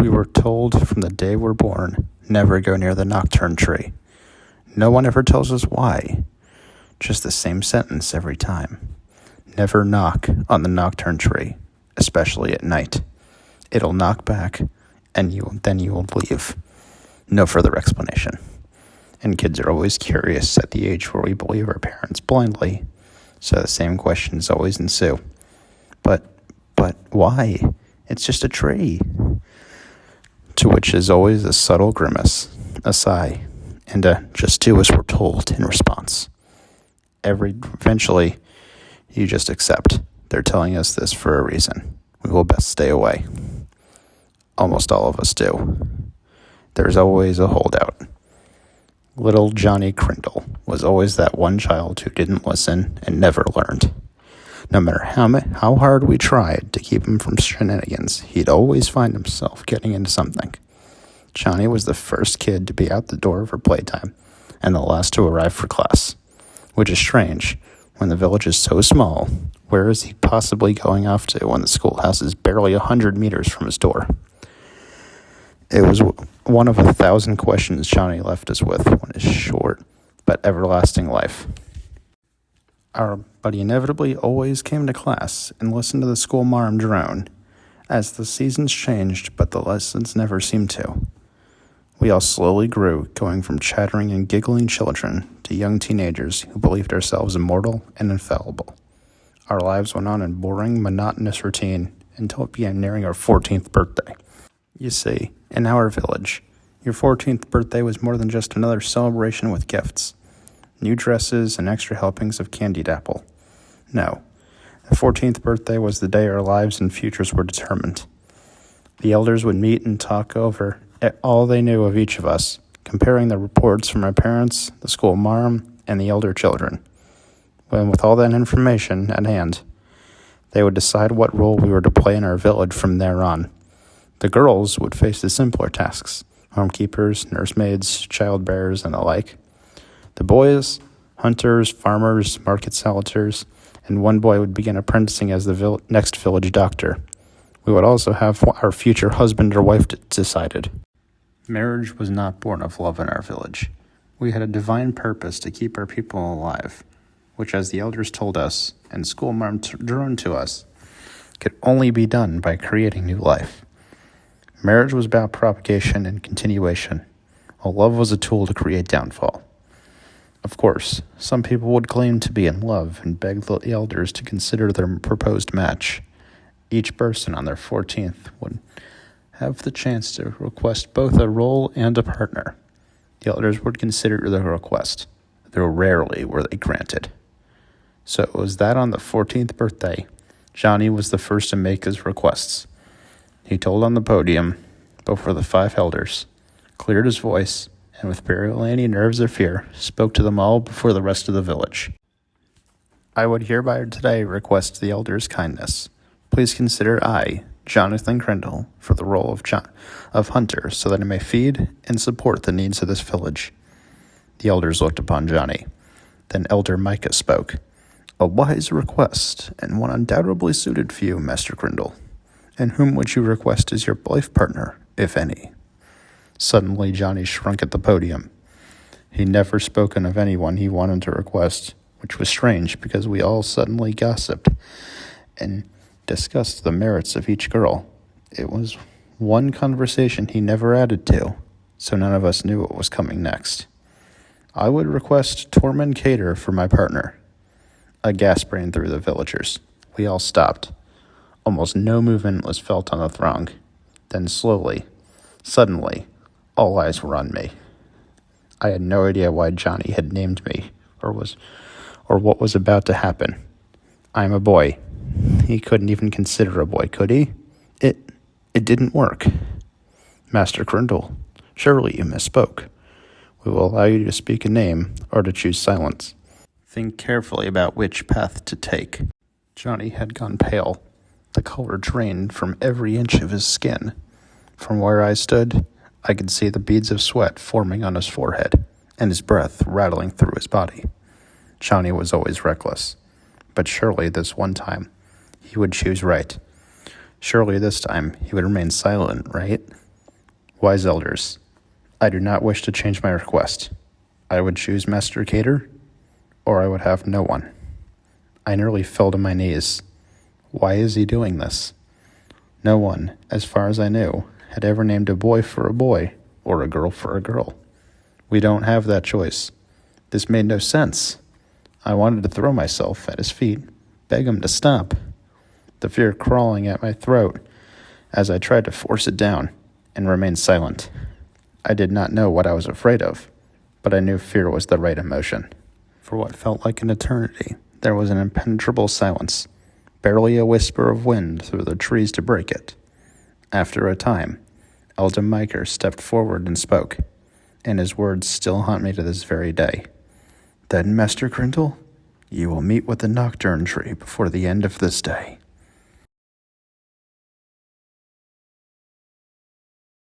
We were told from the day we're born, never go near the Knockturn Tree. No one ever tells us why. Just the same sentence every time. Never knock on the Knockturn Tree, especially at night. It'll knock back, and then you will leave. No further explanation. And kids are always curious at the age where we believe our parents blindly, so the same questions always ensue. But why? It's just a tree. To which is always a subtle grimace, a sigh, and a just do as we're told in response. Eventually, you just accept. They're telling us this for a reason. We will best stay away. Almost all of us do. There's always a holdout. Little Johnny Crindle was always that one child who didn't listen and never learned. No matter how hard we tried to keep him from shenanigans, he'd always find himself getting into something. Johnny was the first kid to be out the door for playtime and the last to arrive for class, which is strange. When the village is so small, where is he possibly going off to when the schoolhouse is barely 100 meters from his door? It was one of 1,000 questions Johnny left us with on his short but everlasting life. But he inevitably always came to class and listened to the school marm drone, as the seasons changed, but the lessons never seemed to. We all slowly grew, going from chattering and giggling children to young teenagers who believed ourselves immortal and infallible. Our lives went on in boring, monotonous routine until it began nearing our 14th birthday. You see, in our village, your 14th birthday was more than just another celebration with gifts, new dresses, and extra helpings of candied apple. No, the 14th birthday was the day our lives and futures were determined. The elders would meet and talk over all they knew of each of us, comparing the reports from our parents, the school marm, and the elder children. When with all that information at hand, they would decide what role we were to play in our village from there on. The girls would face the simpler tasks, homekeepers, nursemaids, child-bearers, and the like. The boys, hunters, farmers, market salters, and one boy would begin apprenticing as the next village doctor. We would also have our future husband or wife decided. Marriage was not born of love in our village. We had a divine purpose to keep our people alive, which, as the elders told us, and school marm droned to us, could only be done by creating new life. Marriage was about propagation and continuation, while love was a tool to create downfall. Of course, some people would claim to be in love and beg the elders to consider their proposed match. Each person on their 14th would have the chance to request both a role and a partner. The elders would consider the request, though rarely were they granted. So it was that on the 14th birthday, Johnny was the first to make his requests. He told on the podium, before the 5 elders, cleared his voice, and with barely any nerves or fear, spoke to them all before the rest of the village. I would hereby today request the elders' kindness. Please consider I, Jonathan Crindle, for the role of hunter, so that I may feed and support the needs of this village. The elders looked upon Johnny. Then Elder Micah spoke. A wise request, and one undoubtedly suited for you, Master Crindle. And whom would you request as your life partner, if any? Suddenly, Johnny shrunk at the podium. He'd never spoken of anyone he wanted to request, which was strange because we all suddenly gossiped and discussed the merits of each girl. It was one conversation he never added to, so none of us knew what was coming next. I would request Tormund Cater for my partner. A gasp ran through the villagers. We all stopped. Almost no movement was felt on the throng. Then suddenly, all eyes were on me. I had no idea why Johnny had named me, or what was about to happen. I am a boy. He couldn't even consider a boy, could he? It didn't work. Master Crindle, surely you misspoke. We will allow you to speak a name, or to choose silence. Think carefully about which path to take. Johnny had gone pale. The color drained from every inch of his skin. From where I stood, I could see the beads of sweat forming on his forehead, and his breath rattling through his body. Johnny was always reckless, but surely this one time he would choose right. Surely this time he would remain silent, right? Wise elders, I do not wish to change my request. I would choose Master Cater, or I would have no one. I nearly fell to my knees. Why is he doing this? No one, as far as I knew, had ever named a boy for a boy or a girl for a girl. We don't have that choice. This made no sense. I wanted to throw myself at his feet, beg him to stop, the fear crawling at my throat as I tried to force it down and remain silent. I did not know what I was afraid of, but I knew fear was the right emotion. For what felt like an eternity, there was an impenetrable silence, barely a whisper of wind through the trees to break it. After a time, Elder Miker stepped forward and spoke, and his words still haunt me to this very day. Then, Master Crindle, you will meet with the Knockturn Tree before the end of this day.